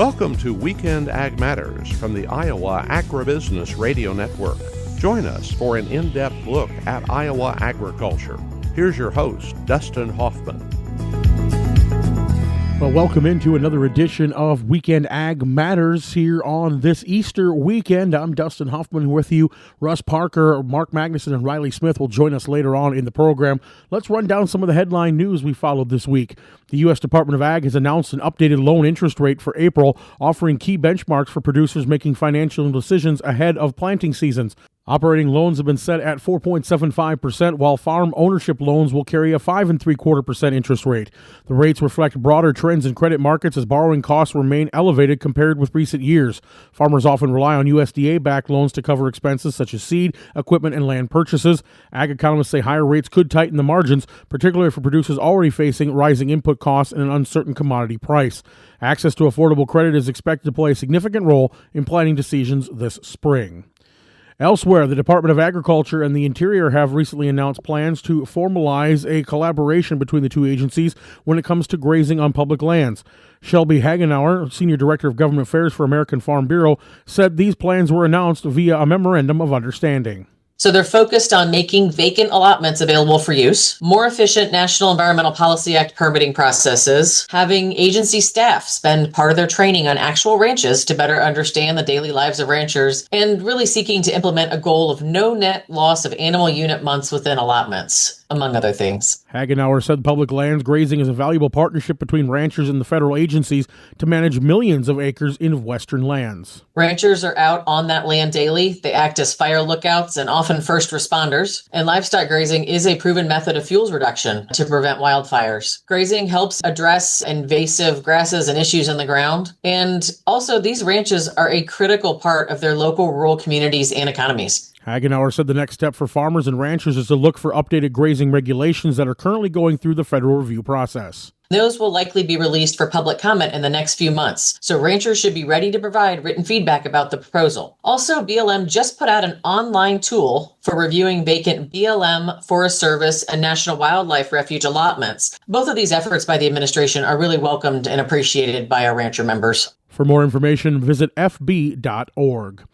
Welcome to Weekend Ag Matters from the Iowa Agribusiness Radio Network. Join us for an in-depth look at Iowa agriculture. Here's your host, Dustin Hoffman. Well, welcome into another edition of Weekend Ag Matters here on this Easter weekend. I'm Dustin Hoffman with you. Russ Parker, Mark Magnuson, and Riley Smith will join us later on in the program. Let's run down some of the headline news we followed this week. The U.S. Department of Ag has announced an updated loan interest rate for April, offering key benchmarks for producers making financial decisions ahead of planting seasons. Operating loans have been set at 4.75%, while farm ownership loans will carry a 5.75% interest rate. The rates reflect broader trends in credit markets as borrowing costs remain elevated compared with recent years. Farmers often rely on USDA-backed loans to cover expenses such as seed, equipment, and land purchases. Ag economists say higher rates could tighten the margins, particularly for producers already facing rising input costs and an uncertain commodity price. Access to affordable credit is expected to play a significant role in planting decisions this spring. Elsewhere, the Department of Agriculture and the Interior have recently announced plans to formalize a collaboration between the two agencies when it comes to grazing on public lands. Shelby Hagenauer, Senior Director of Government Affairs for American Farm Bureau, said these plans were announced via a memorandum of understanding. So they're focused on making vacant allotments available for use, more efficient National Environmental Policy Act permitting processes, having agency staff spend part of their training on actual ranches to better understand the daily lives of ranchers, and really seeking to implement a goal of no net loss of animal unit months within allotments, among other things. Hagenauer said public lands grazing is a valuable partnership between ranchers and the federal agencies to manage millions of acres in western lands. Ranchers are out on that land daily. They act as fire lookouts and often first responders. And livestock grazing is a proven method of fuels reduction to prevent wildfires. Grazing helps address invasive grasses and issues in the ground. And also, these ranches are a critical part of their local rural communities and economies. Hagenauer said the next step for farmers and ranchers is to look for updated grazing regulations that are currently going through the federal review process. Those will likely be released for public comment in the next few months, so ranchers should be ready to provide written feedback about the proposal. Also, BLM just put out an online tool for reviewing vacant BLM, Forest Service, and National Wildlife Refuge allotments. Both of these efforts by the administration are really welcomed and appreciated by our rancher members. For more information, visit fb.org.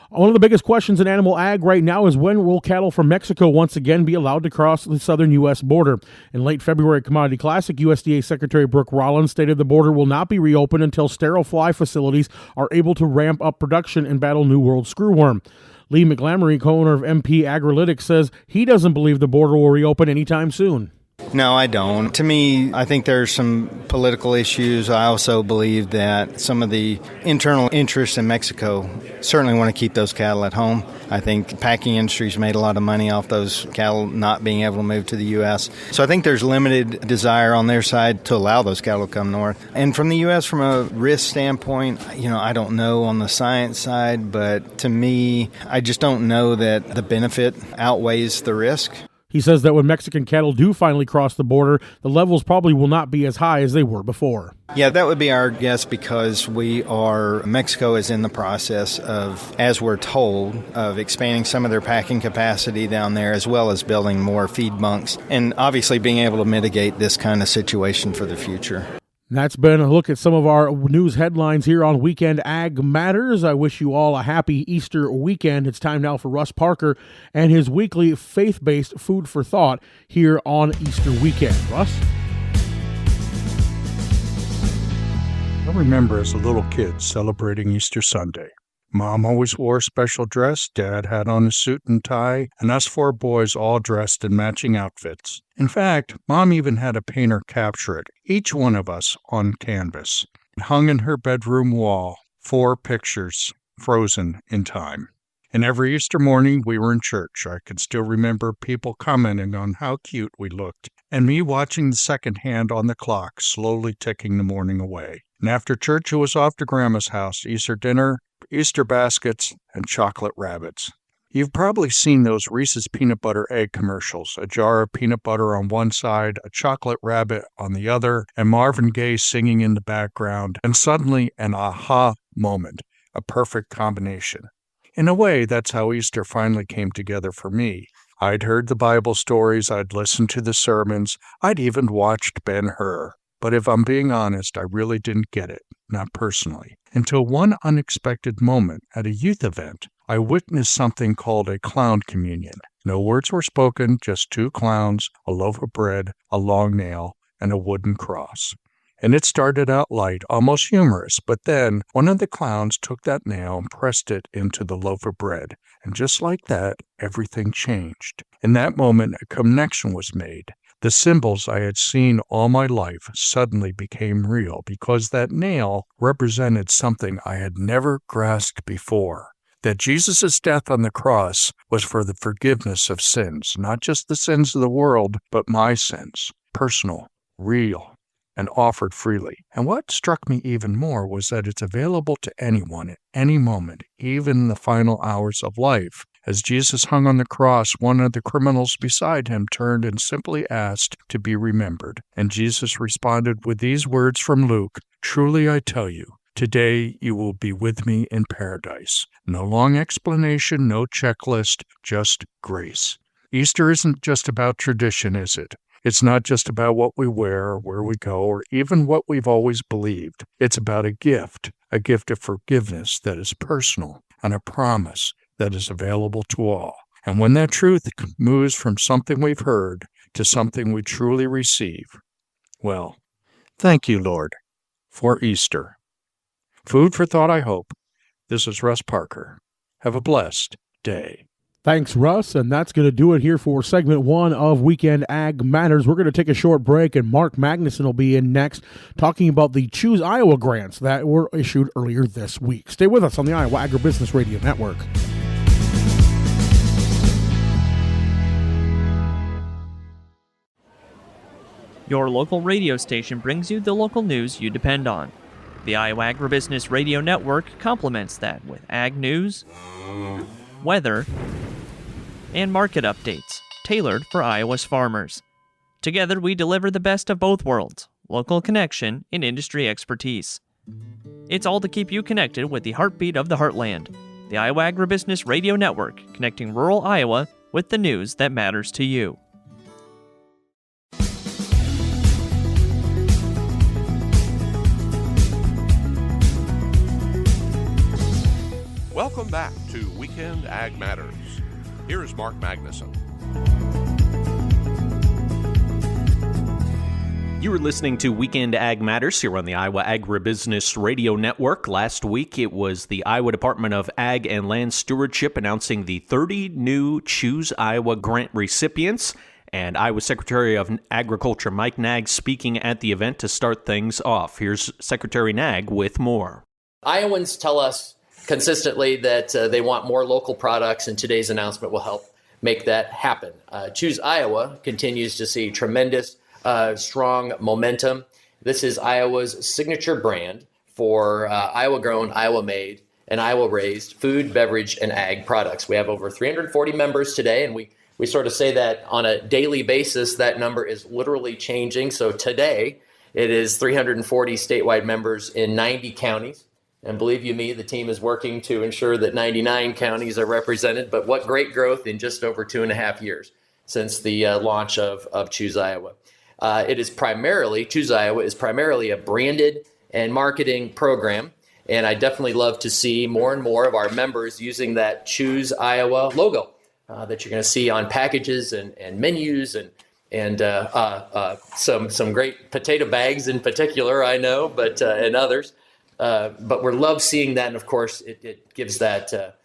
One of the biggest questions in animal ag right now is when will cattle from Mexico once again be allowed to cross the southern U.S. border? In late February at Commodity Classic, USDA Secretary Brooke Rollins stated the border will not be reopened until sterile fly facilities are able to ramp up production and battle New World screwworm. Lee McLamory, co-owner of MP Agrilytics, says he doesn't believe the border will reopen anytime soon. No, I don't. To me, I think there's some political issues. I also believe that some of the internal interests in Mexico certainly want to keep those cattle at home. I think the packing industry's made a lot of money off those cattle not being able to move to the U.S. So I think there's limited desire on their side to allow those cattle to come north. And from the U.S., from a risk standpoint, I don't know on the science side, but to me, I just don't know that the benefit outweighs the risk. He says that when Mexican cattle do finally cross the border, the levels probably will not be as high as they were before. Yeah, that would be our guess because Mexico is in the process of, as we're told, of expanding some of their packing capacity down there as well as building more feed bunks and obviously being able to mitigate this kind of situation for the future. That's been a look at some of our news headlines here on Weekend Ag Matters. I wish you all a happy Easter weekend. It's time now for Russ Parker and his weekly faith-based food for thought here on Easter weekend. Russ? I remember as a little kid celebrating Easter Sunday. Mom always wore a special dress, Dad had on a suit and tie, and us four boys all dressed in matching outfits. In fact, Mom even had a painter capture it, each one of us on canvas. It hung in her bedroom wall, 4 pictures frozen in time. And every Easter morning we were in church. I could still remember people commenting on how cute we looked, and me watching the second hand on the clock slowly ticking the morning away. And after church, it was off to Grandma's house, Easter dinner, Easter baskets, and chocolate rabbits. You've probably seen those Reese's peanut butter egg commercials, a jar of peanut butter on one side, a chocolate rabbit on the other, and Marvin Gaye singing in the background, and suddenly an aha moment, a perfect combination. In a way, that's how Easter finally came together for me. I'd heard the Bible stories, I'd listened to the sermons, I'd even watched Ben-Hur. But if I'm being honest, I really didn't get it. not personally, until one unexpected moment at a youth event. I witnessed something called a clown communion. No words were spoken, just two clowns, a loaf of bread, a long nail, and a wooden cross. And it started out light, almost humorous, but then one of the clowns took that nail and pressed it into the loaf of bread. And just like that, everything changed. In that moment, a connection was made. The symbols I had seen all my life suddenly became real because that nail represented something I had never grasped before. That Jesus' death on the cross was for the forgiveness of sins, not just the sins of the world, but my sins, personal, real, and offered freely. And what struck me even more was that it's available to anyone at any moment, even in the final hours of life. As Jesus hung on the cross, one of the criminals beside him turned and simply asked to be remembered. And Jesus responded with these words from Luke, "Truly I tell you, today you will be with me in paradise." No long explanation, no checklist, just grace. Easter isn't just about tradition, is it? It's not just about what we wear or where we go or even what we've always believed. It's about a gift of forgiveness that is personal and a promise that is available to all. And when that truth moves from something we've heard to something we truly receive, well, thank you, Lord, for Easter. Food for thought, I hope. This is Russ Parker. Have a blessed day. Thanks, Russ, and that's going to do it here for segment 1 of Weekend Ag Matters. We're going to take a short break, and Mark Magnuson will be in next talking about the Choose Iowa grants that were issued earlier this week. Stay with us on the Iowa Agribusiness Radio Network. Your local radio station brings you the local news you depend on. The Iowa Agribusiness Radio Network complements that with ag news, weather, and market updates tailored for Iowa's farmers. Together, we deliver the best of both worlds, local connection and industry expertise. It's all to keep you connected with the heartbeat of the heartland. The Iowa Agribusiness Radio Network, connecting rural Iowa with the news that matters to you. Welcome back to Weekend Ag Matters. Here is Mark Magnuson. You were listening to Weekend Ag Matters here on the Iowa Agribusiness Radio Network. Last week, it was the Iowa Department of Ag and Land Stewardship announcing the 30 new Choose Iowa grant recipients, and Iowa Secretary of Agriculture Mike Naig speaking at the event to start things off. Here's Secretary Naig with more. Iowans tell us consistently that they want more local products, and today's announcement will help make that happen. Choose Iowa continues to see tremendous, strong momentum. This is Iowa's signature brand for Iowa-grown, Iowa-made, and Iowa-raised food, beverage, and ag products. We have over 340 members today, and we sort of say that on a daily basis, that number is literally changing. So today, it is 340 statewide members in 90 counties. And believe you me, the team is working to ensure that 99 counties are represented. But what great growth in just over 2.5 years since the launch of Choose Iowa. Choose Iowa is primarily a branded and marketing program. And I definitely love to see more and more of our members using that Choose Iowa logo that you're going to see on packages and menus and some great potato bags in particular, I know, but and others. But we love seeing that, and of course, it gives that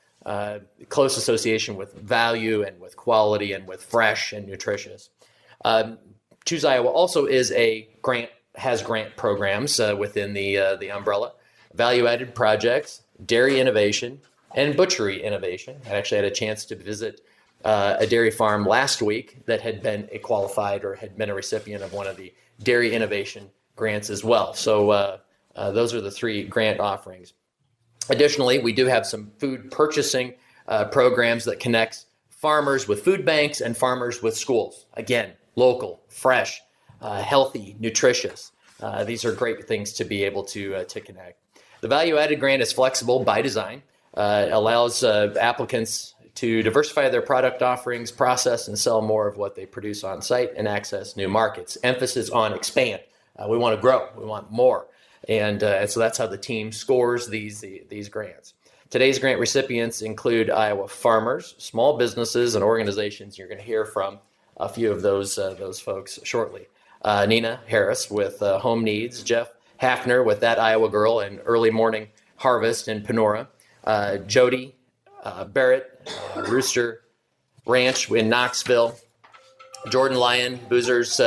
close association with value and with quality and with fresh and nutritious. Choose Iowa also has grant programs within the umbrella, value-added projects, dairy innovation, and butchery innovation. I actually had a chance to visit a dairy farm last week that had been qualified or had been a recipient of one of the dairy innovation grants as well. So those are the 3 grant offerings. Additionally, we do have some food purchasing programs that connects farmers with food banks and farmers with schools. Again, local, fresh, healthy, nutritious. These are great things to be able to connect. The value-added grant is flexible by design, allows applicants to diversify their product offerings, process and sell more of what they produce on site, and access new markets. Emphasis on expand. We want to grow. We want more. And so that's how the team scores these grants. Today's grant recipients include Iowa farmers, small businesses, and organizations. You're going to hear from a few of those folks shortly. Nina Harris with Home Needs, Jeff Hafner with That Iowa Girl and Early Morning Harvest in Panora, Jody Barrett, Rooster Ranch in Knoxville, Jordan Lyon, Boozer's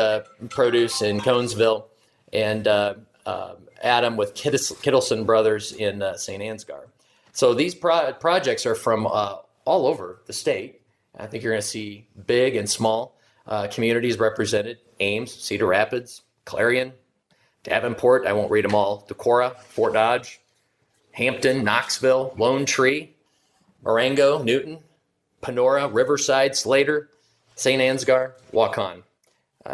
Produce in Conesville, and Adam with Kittleson Brothers in St. Ansgar. So these projects are from all over the state. I think you're going to see big and small communities represented: Ames, Cedar Rapids, Clarion, Davenport, I won't read them all, Decorah, Fort Dodge, Hampton, Knoxville, Lone Tree, Marengo, Newton, Panora, Riverside, Slater, St. Ansgar, Waukon,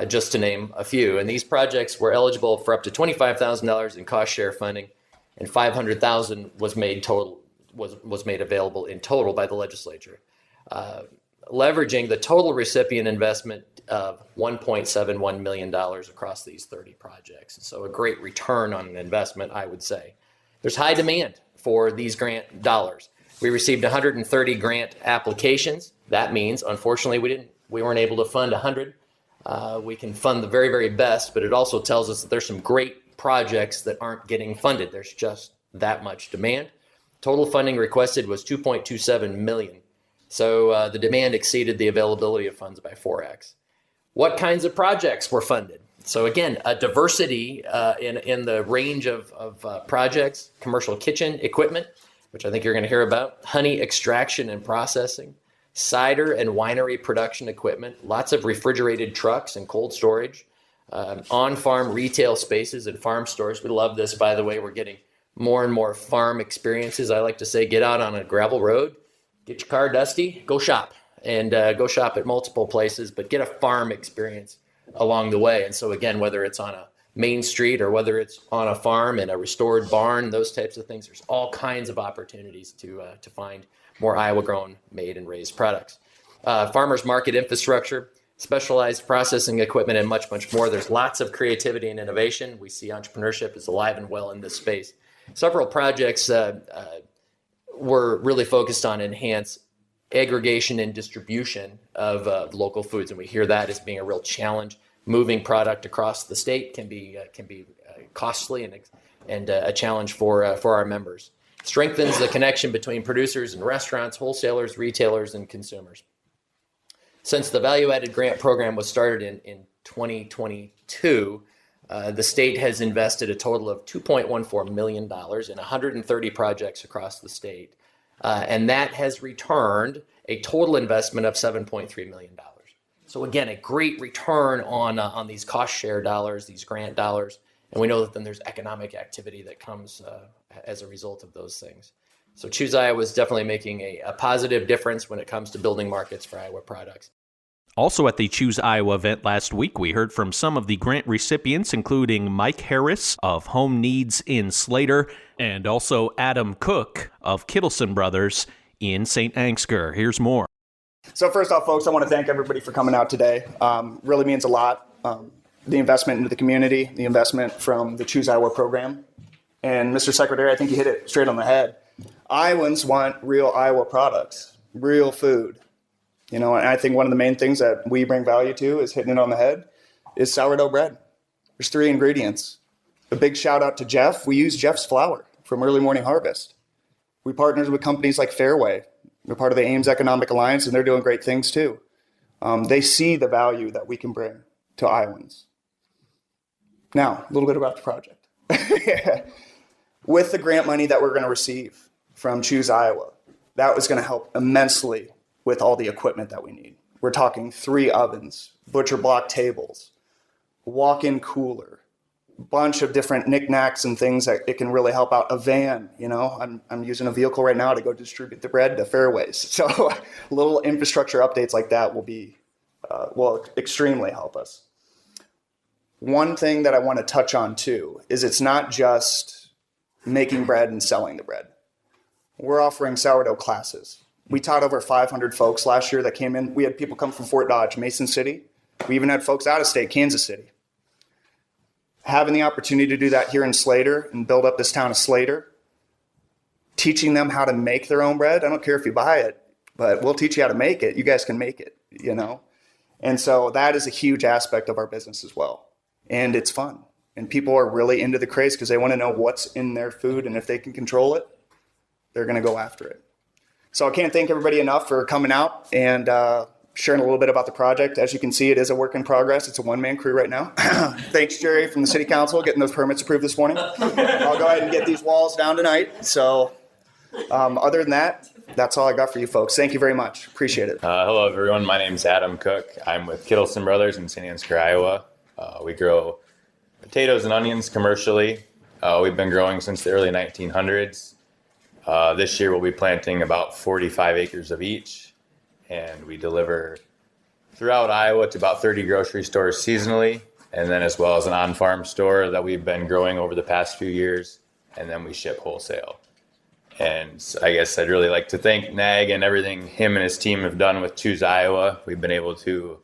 just to name a few. And these projects were eligible for up to $25,000 in cost share funding, and $500,000 was made available in total by the legislature, leveraging the total recipient investment of $1.71 million across these 30 projects. So a great return on an investment, I would say. There's high demand for these grant dollars. We received 130 grant applications. That means, unfortunately, we weren't able to fund 100. We can fund the very, very best, but it also tells us that there's some great projects that aren't getting funded. There's just that much demand. Total funding requested was $2.27 million. So the demand exceeded the availability of funds by 4x. What kinds of projects were funded? So again, a diversity in the range of projects: commercial kitchen equipment, which I think you're going to hear about, honey extraction and processing, cider and winery production equipment, lots of refrigerated trucks and cold storage, on-farm retail spaces and farm stores. We love this, by the way. We're getting more and more farm experiences. I like to say, get out on a gravel road, get your car dusty, go shop, and go shop at multiple places, but get a farm experience along the way. And so again, whether it's on a main street or whether it's on a farm in a restored barn, those types of things, there's all kinds of opportunities to find more Iowa-grown, made, and raised products. Farmers market infrastructure, specialized processing equipment, and much, much more. There's lots of creativity and innovation. We see entrepreneurship is alive and well in this space. Several projects were really focused on enhanced aggregation and distribution of local foods, and we hear that as being a real challenge. Moving product across the state can be costly and a challenge for our members. Strengthens the connection between producers and restaurants, wholesalers, retailers, and consumers. Since the value-added grant program was started in 2022, the state has invested a total of $2.14 million in 130 projects across the state. And that has returned a total investment of $7.3 million. So again, a great return on these cost share dollars, these grant dollars. And we know that then there's economic activity that comes as a result of those things. So Choose Iowa is definitely making a positive difference when it comes to building markets for Iowa products. Also at the Choose Iowa event last week, we heard from some of the grant recipients, including Mike Harris of Home Needs in Slater, and also Adam Cook of Kittleson Brothers in St. Ansgar. Here's more. So first off, folks, I want to thank everybody for coming out today. Really means a lot. The investment into the community, the investment from the Choose Iowa program. And Mr. Secretary, I think you hit it straight on the head. Iowans want real Iowa products, real food. You know, and I think one of the main things that we bring value to is hitting it on the head is sourdough bread. There's 3 ingredients. A big shout out to Jeff. We use Jeff's flour from Early Morning Harvest. We partnered with companies like Fairway. We're part of the Ames Economic Alliance, and they're doing great things too. They see the value that we can bring to Iowans. Now, a little bit about the project. With the grant money that we're going to receive from Choose Iowa, that was going to help immensely with all the equipment that we need. We're talking 3 ovens, butcher block tables, walk-in cooler, bunch of different knickknacks and things that it can really help out. A van, you know, I'm using a vehicle right now to go distribute the bread to Fairways. So little infrastructure updates like that will extremely help us. One thing that I want to touch on too is it's not just making bread and selling the bread. We're offering sourdough classes. We taught over 500 folks last year that came in. We had people come from Fort Dodge, Mason City. We even had folks out of state, Kansas City. having the opportunity to do that here in Slater and build up this town of Slater, teaching them how to make their own bread. I don't care if you buy it, but we'll teach you how to make it. You guys can make it, you know? And so that is a huge aspect of our business as well. And it's fun. And people are really into the craze because they want to know what's in their food. And if they can control it, they're going to go after it. So I can't thank everybody enough for coming out and sharing a little bit about the project. As you can see, it is a work in progress. It's a one-man crew right now. Thanks, Jerry, from the city council, getting those permits approved this morning. I'll go ahead and get these walls down tonight. So other than that, that's all I got for you folks. Thank you very much. Appreciate it. Hello, everyone. My name is Adam Cook. I'm with Kittleson Brothers in St. Ansgar, Iowa. We grow potatoes and onions commercially. We've been growing since the early 1900s. This year we'll be planting about 45 acres of each, and we deliver throughout Iowa to about 30 grocery stores seasonally, and then as well as an on-farm store that we've been growing over the past few years, and then we ship wholesale. And I guess I'd really like to thank NAG and everything him and his team have done with Choose Iowa. We've been able to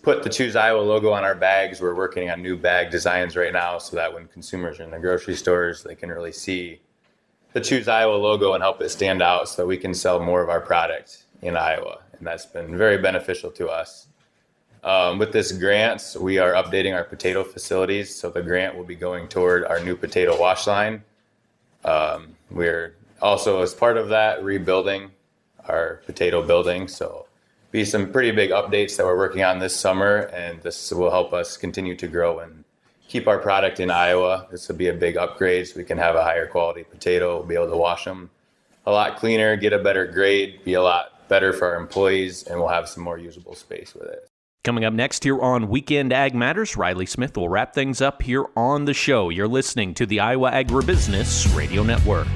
put the Choose Iowa logo on our bags. We're working on new bag designs right now so that when consumers are in the grocery stores, they can really see the Choose Iowa logo and help it stand out so that we can sell more of our product in Iowa. And that's been very beneficial to us. With this grant, we are updating our potato facilities. So the grant will be going toward our new potato wash line. We're also, as part of that, rebuilding our potato building. So be some pretty big updates that we're working on this summer, and this will help us continue to grow and keep our product in Iowa. This will be a big upgrade so we can have a higher quality potato. We'll be able to wash them a lot cleaner, get a better grade, be a lot better for our employees, and we'll have some more usable space with it. Coming up next here on Weekend Ag Matters, Riley Smith will wrap things up here on the show. You're listening to the Iowa Agribusiness Radio Network.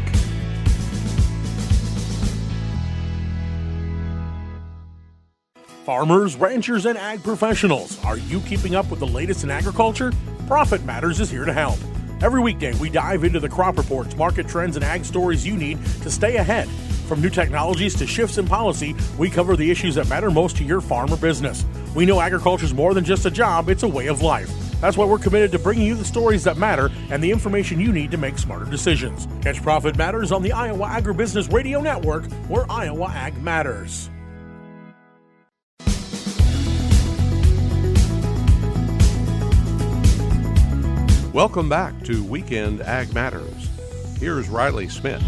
Farmers, ranchers, and ag professionals, are you keeping up with the latest in agriculture? Profit Matters is here to help. Every weekday, we dive into the crop reports, market trends, and ag stories you need to stay ahead. From new technologies to shifts in policy, we cover the issues that matter most to your farm or business. We know agriculture is more than just a job, it's a way of life. That's why we're committed to bringing you the stories that matter and the information you need to make smarter decisions. Catch Profit Matters on the Iowa Agribusiness Radio Network, where Iowa Ag matters. Welcome back to Weekend Ag Matters. Here's Riley Smith.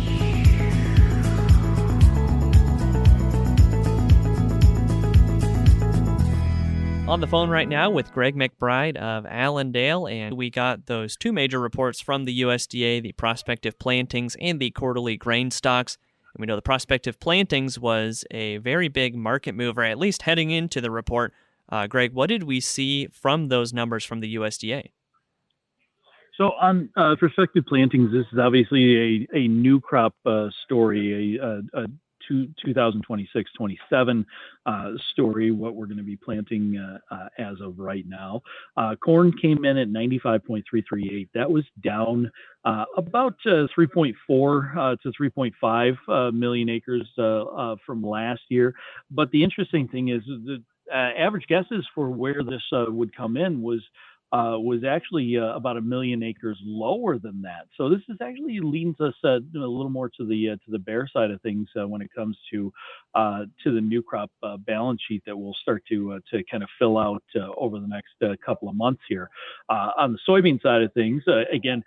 On the phone right now with Greg McBride of Allendale, and we got those two major reports from the USDA, the prospective plantings and the quarterly grain stocks. And we know the prospective plantings was a very big market mover, at least heading into the report. Greg, what did we see from those numbers from the USDA? So on prospective plantings, this is obviously a new crop story, a 2026-27 story, what we're going to be planting as of right now. Corn came in at 95.338. That was down about 3.4 to 3.5 million acres from last year. But the interesting thing is the average guesses for where this would come in was actually about 1 million acres lower than that. So this is actually leans us a little more to the bear side of things when it comes to the new crop balance sheet that we'll start to kind of fill out over the next couple of months here. On the soybean side of things, again,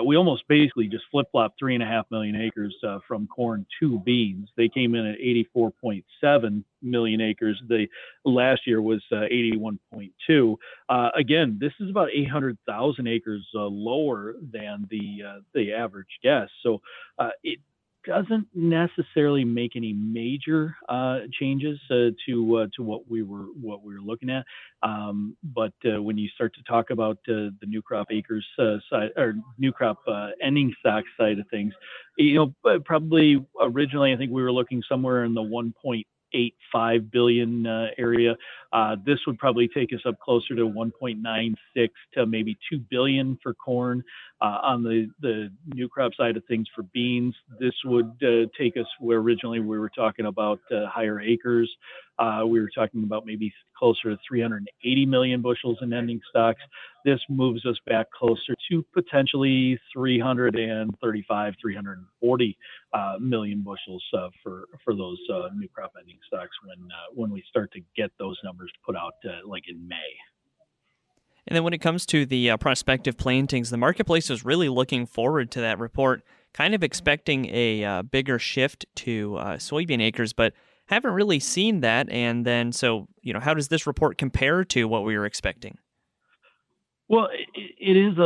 we almost basically just flip-flopped 3.5 million acres from corn to beans. They came in at 84.7 million acres. The last year was 81.2. Again, this is about 800,000 acres lower than the average guess. So it doesn't necessarily make any major changes to what we were looking at. But when you start to talk about the new crop acres side or new crop ending stock side of things, probably originally I think we were looking somewhere in the 1.85 billion area. This would probably take us up closer to 1.96 to maybe 2 billion for corn. On the new crop side of things for beans, this would take us where originally we were talking about higher acres. We were talking about maybe closer to 380 million bushels in ending stocks. This moves us back closer to potentially 335, 340 million bushels for those new crop ending stocks when we start to get those numbers put out like in May. And then when it comes to the prospective plantings, the marketplace is really looking forward to that report, kind of expecting a bigger shift to soybean acres, but haven't really seen that. And then, so, how does this report compare to what we were expecting? Well, it is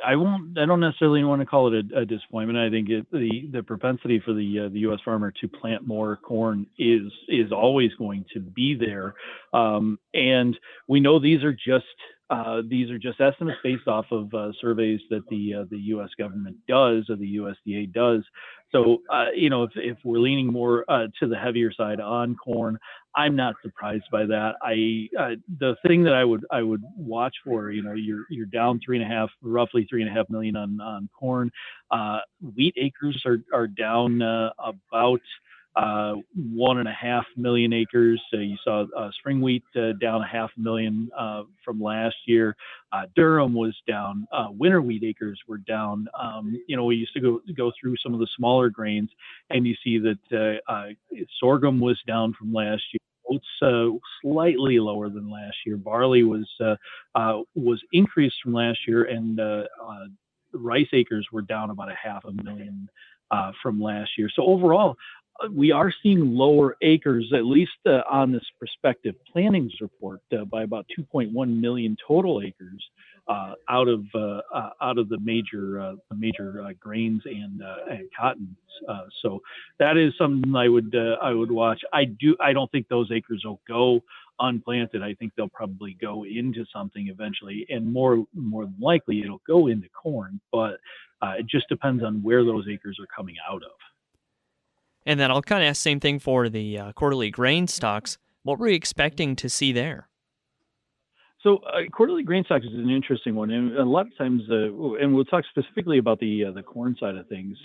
I don't necessarily want to call it a disappointment. I think the propensity for the U.S. farmer to plant more corn is always going to be there, and we know these are just estimates based off of surveys that the U.S. government does, or the USDA does. So, if we're leaning more to the heavier side on corn, I'm not surprised by that. The thing that I would watch for, you're down roughly 3.5 million on corn. Wheat acres are down about 1.5 million acres. You saw spring wheat down 500,000 from last year. Durum was down. Winter wheat acres were down. We used to go through some of the smaller grains, and you see that sorghum was down from last year. Oats slightly lower than last year. Barley was increased from last year, and rice acres were down about 500,000 from last year. So overall, we are seeing lower acres, at least on this prospective plantings report, by about 2.1 million total acres out of the major grains and cottons. So that is something I would watch. I don't think those acres will go unplanted. I think they'll probably go into something eventually, and more than likely it'll go into corn. But it just depends on where those acres are coming out of. And then I'll kind of ask the same thing for the quarterly grain stocks. What were you expecting to see there? So quarterly grain stocks is an interesting one, and a lot of times, and we'll talk specifically about the corn side of things.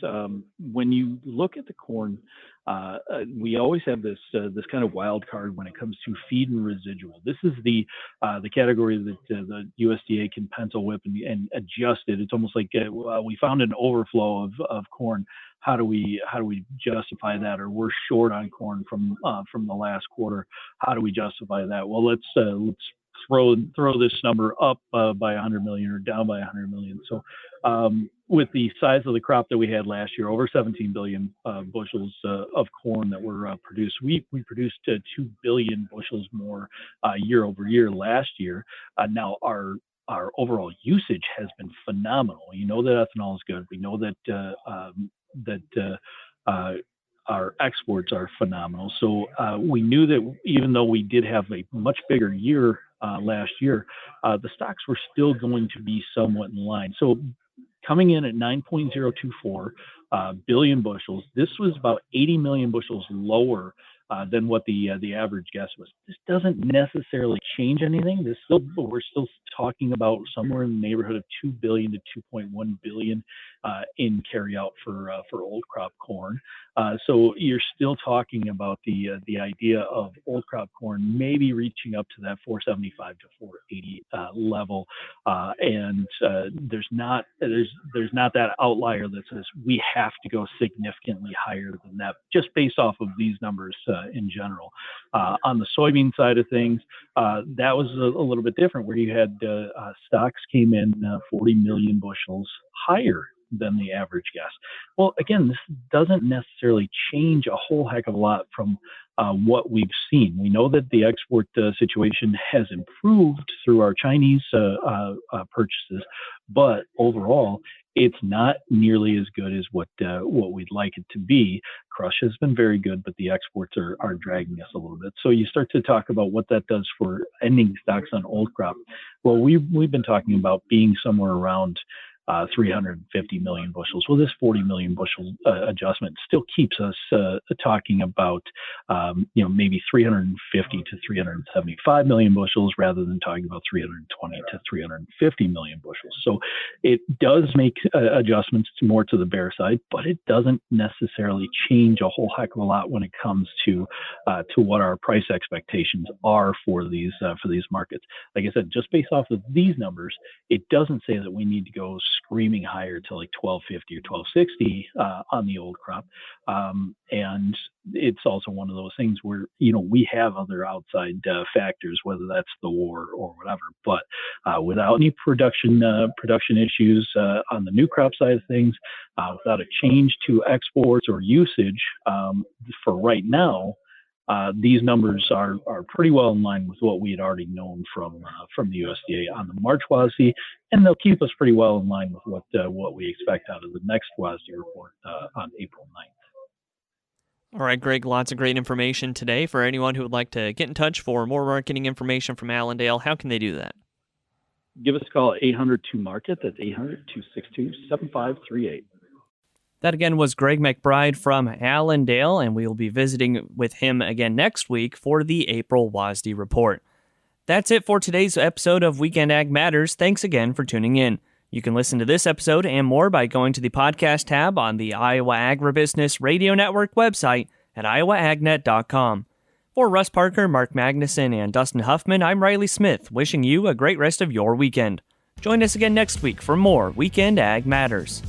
When you look at the corn, we always have this kind of wild card when it comes to feed and residual. This is the category that the USDA can pencil whip and adjust it. It's almost like we found an overflow of corn. How do we justify that? Or we're short on corn from the last quarter. How do we justify that? Well, let's throw this number up by 100 million or down by 100 million. So with the size of the crop that we had last year, over 17 billion bushels of corn that were produced, we produced 2 billion bushels more year over year last year. Now our overall usage has been phenomenal. You know that ethanol is good. We know that our exports are phenomenal. So we knew that even though we did have a much bigger year last year, the stocks were still going to be somewhat in line. So coming in at 9.024 billion bushels, this was about 80 million bushels lower than what the average guess was. This doesn't necessarily change anything. We're still talking about somewhere in the neighborhood of 2 billion to 2.1 billion in carryout for old crop corn. So you're still talking about the idea of old crop corn maybe reaching up to that 475 to 480 level, and there's not that outlier that says we have to go significantly higher than that, just based off of these numbers in general. On the soybean side of things, that was a little bit different, where you had stocks came in 40 million bushels higher than the average guess. Well, again, this doesn't necessarily change a whole heck of a lot from what we've seen. We know that the export situation has improved through our Chinese purchases, but overall, it's not nearly as good as what we'd like it to be. Crush has been very good, but the exports are dragging us a little bit. So you start to talk about what that does for ending stocks on old crop. Well, we've been talking about being somewhere around 350 million bushels. Well, this 40 million bushel adjustment still keeps us talking about, maybe 350 to 375 million bushels rather than talking about 320 to 350 million bushels. So it does make adjustments more to the bear side, but it doesn't necessarily change a whole heck of a lot when it comes to what our price expectations are for these markets. Like I said, just based off of these numbers, it doesn't say that we need to go screaming higher to like 1250 or 1260 on the old crop. And it's also one of those things where, we have other outside factors, whether that's the war or whatever, but without any production issues on the new crop side of things, without a change to exports or usage, for right now, these numbers are pretty well in line with what we had already known from the USDA on the March WASDE, and they'll keep us pretty well in line with what we expect out of the next WASDE report on April 9th. All right, Greg, lots of great information today. For anyone who would like to get in touch for more marketing information from Allendale, how can they do that? Give us a call at 800-2-MARKET. That's 800-262-7538. That again was Greg McBride from Allendale, and we will be visiting with him again next week for the April WASDE report. That's it for today's episode of Weekend Ag Matters. Thanks again for tuning in. You can listen to this episode and more by going to the podcast tab on the Iowa Agribusiness Radio Network website at iowaagnet.com. For Russ Parker, Mark Magnuson, and Dustin Huffman, I'm Riley Smith, wishing you a great rest of your weekend. Join us again next week for more Weekend Ag Matters.